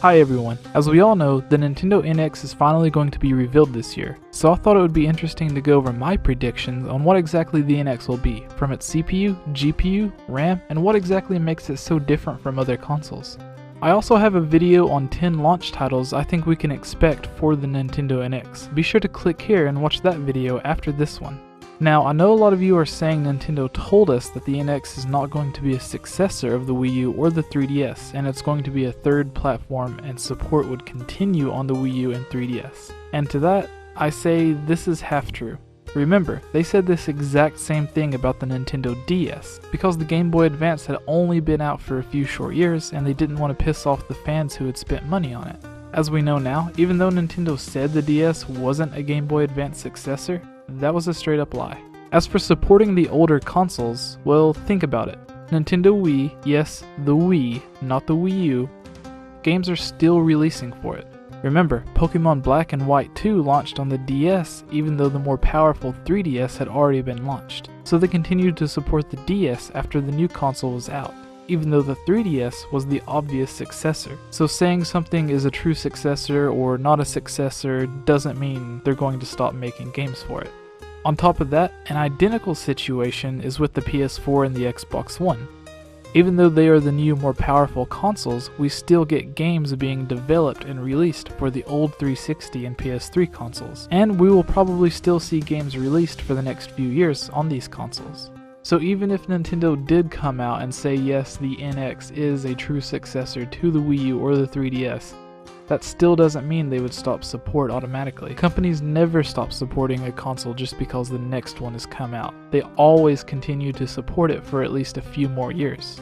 Hi everyone, as we all know, the Nintendo NX is finally going to be revealed this year, so I thought it would be interesting to go over my predictions on what exactly the NX will be, from its CPU, GPU, RAM, and what exactly makes it so different from other consoles. I also have a video on 10 launch titles I think we can expect for the Nintendo NX. Be sure to click here and watch that video after this one. Now, I know a lot of you are saying Nintendo told us that the NX is not going to be a successor of the Wii U or the 3DS, and it's going to be a third platform and support would continue on the Wii U and 3DS. And to that, I say this is half true. Remember, they said this exact same thing about the Nintendo DS, because the Game Boy Advance had only been out for a few short years and they didn't want to piss off the fans who had spent money on it. As we know now, even though Nintendo said the DS wasn't a Game Boy Advance successor, that was a straight up lie. As for supporting the older consoles, well, think about it. Nintendo Wii, yes, the Wii, not the Wii U, games are still releasing for it. Remember, Pokemon Black and White 2 launched on the DS even though the more powerful 3DS had already been launched, so they continued to support the DS after the new console was out, even though the 3DS was the obvious successor. So saying something is a true successor or not a successor doesn't mean they're going to stop making games for it. On top of that, an identical situation is with the PS4 and the Xbox One. Even though they are the new, more powerful consoles, we still get games being developed and released for the old 360 and PS3 consoles, and we will probably still see games released for the next few years on these consoles. So even if Nintendo did come out and say yes, the NX is a true successor to the Wii U or the 3DS, that still doesn't mean they would stop support automatically. Companies never stop supporting a console just because the next one has come out. They always continue to support it for at least a few more years.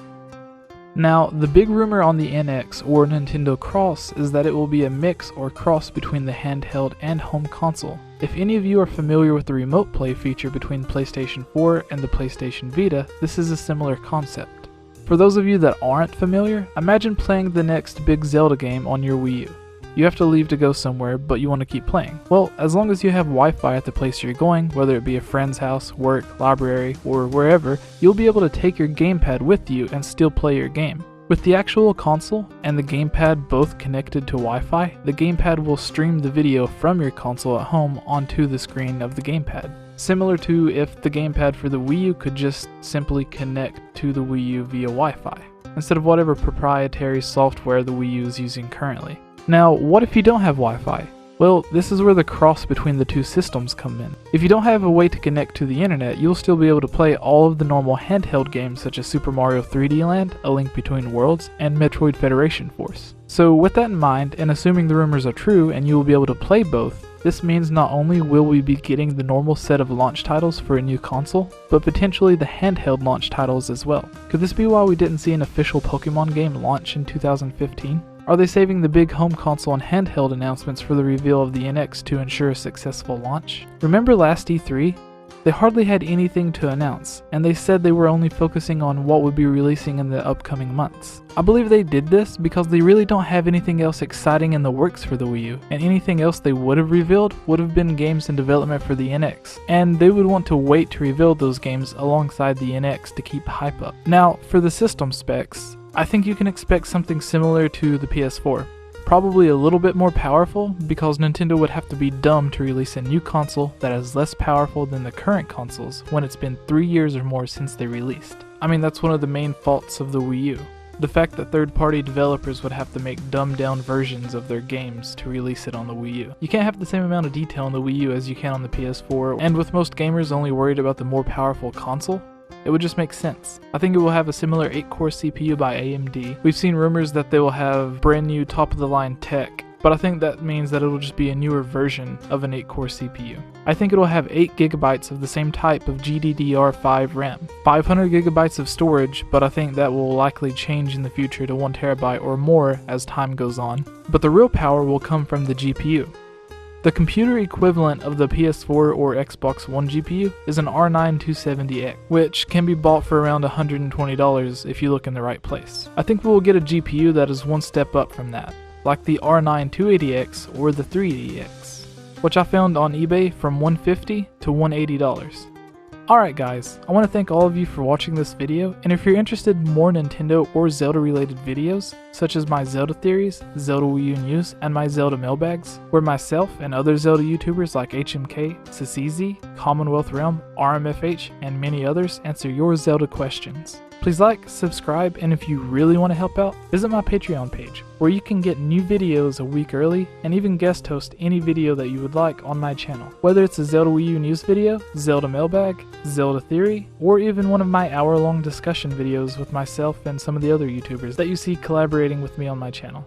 Now, the big rumor on the NX or Nintendo Cross is that it will be a mix or cross between the handheld and home console. If any of you are familiar with the Remote Play feature between PlayStation 4 and the PlayStation Vita, this is a similar concept. For those of you that aren't familiar, imagine playing the next big Zelda game on your Wii U. You have to leave to go somewhere, but you want to keep playing. Well, as long as you have Wi-Fi at the place you're going, whether it be a friend's house, work, library, or wherever, you'll be able to take your gamepad with you and still play your game. With the actual console and the gamepad both connected to Wi-Fi, the gamepad will stream the video from your console at home onto the screen of the gamepad. Similar to if the gamepad for the Wii U could just simply connect to the Wii U via Wi-Fi, instead of whatever proprietary software the Wii U is using currently. Now, what if you don't have Wi-Fi? Well, this is where the cross between the two systems come in. If you don't have a way to connect to the internet, you'll still be able to play all of the normal handheld games such as Super Mario 3D Land, A Link Between Worlds, and Metroid Federation Force. So with that in mind, and assuming the rumors are true and you will be able to play both, this means not only will we be getting the normal set of launch titles for a new console, but potentially the handheld launch titles as well. Could this be why we didn't see an official Pokemon game launch in 2015? Are they saving the big home console and handheld announcements for the reveal of the NX to ensure a successful launch? Remember last E3? They hardly had anything to announce, and they said they were only focusing on what would be releasing in the upcoming months. I believe they did this because they really don't have anything else exciting in the works for the Wii U, and anything else they would have revealed would have been games in development for the NX, and they would want to wait to reveal those games alongside the NX to keep hype up. Now, for the system specs, I think you can expect something similar to the PS4. Probably a little bit more powerful, because Nintendo would have to be dumb to release a new console that is less powerful than the current consoles when it's been 3 years or more since they released. I mean, that's one of the main faults of the Wii U. The fact that third-party developers would have to make dumbed-down versions of their games to release it on the Wii U. You can't have the same amount of detail on the Wii U as you can on the PS4, and with most gamers only worried about the more powerful console, it would just make sense. I think it will have a similar 8-core CPU by AMD. We've seen rumors that they will have brand new top-of-the-line tech, but I think that means that it will just be a newer version of an 8-core CPU. I think it will have 8GB of the same type of GDDR5 RAM, 500GB of storage, but I think that will likely change in the future to 1TB or more as time goes on. But the real power will come from the GPU. The computer equivalent of the PS4 or Xbox One GPU is an R9 270X, which can be bought for around $120 if you look in the right place. I think we will get a GPU that is one step up from that, like the R9 280X or the 380X, which I found on eBay from $150 to $180. Alright guys, I want to thank all of you for watching this video, and if you're interested in more Nintendo or Zelda related videos, such as my Zelda theories, Zelda Wii U news, and my Zelda mailbags, where myself and other Zelda YouTubers like HMK, Sasizi, Commonwealth Realm, RMFH, and many others answer your Zelda questions. Please like, subscribe, and if you really want to help out, visit my Patreon page, where you can get new videos a week early and even guest host any video that you would like on my channel. Whether it's a Zelda Wii U news video, Zelda mailbag, Zelda theory, or even one of my hour-long discussion videos with myself and some of the other YouTubers that you see collaborating with me on my channel.